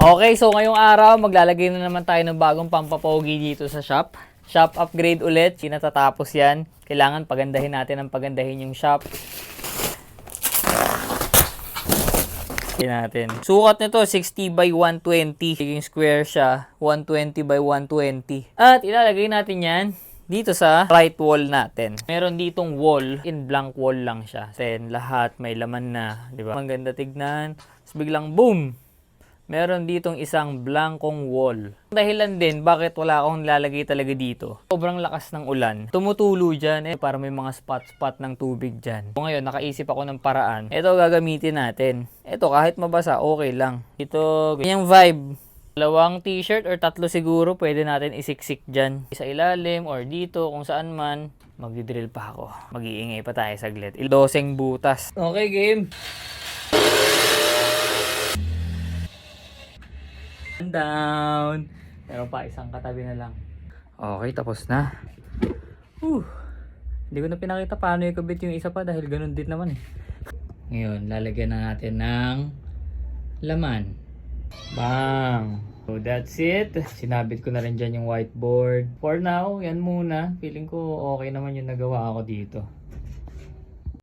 Okay, so ngayong araw, maglalagay na naman tayo ng bagong pampapogi dito sa shop. Shop upgrade ulit, natatapos yan. Kailangan pagandahin natin ang pagandahin yung shop. Natin. Sukat nito 60 by 120. Magiging square siya, 120 by 120. At ilalagay natin yan dito sa right wall natin. Meron ditong wall, in blank wall lang siya. Then lahat may laman na, di ba? Maganda tignan. Tapos biglang boom! Meron ditong isang blankong wall. Dahilan din bakit wala akong lalagay talaga dito. Sobrang lakas ng ulan. Tumutulo dyan para may mga spot-spot ng tubig dyan. So ngayon, nakaisip ako ng paraan. Ito gagamitin natin. Ito kahit mabasa, okay lang. Ito, ganyang vibe. 2 t-shirt or 3 siguro pwede natin isiksik dyan. Sa ilalim or dito, kung saan man. Magdidrill pa ako. Mag-iingay pa tayo saglit. 12 butas. Okay, game. Down. Meron pa isang katabi na lang. Okay, tapos na. Hindi ko na pinakita paano ikabit yung isa pa dahil ganun din naman eh. Ngayon, lalagyan na natin ng laman. Bang! So that's it. Sinabit ko na rin dyan yung whiteboard. For now, yan muna. Feeling ko okay naman yung nagawa ako dito.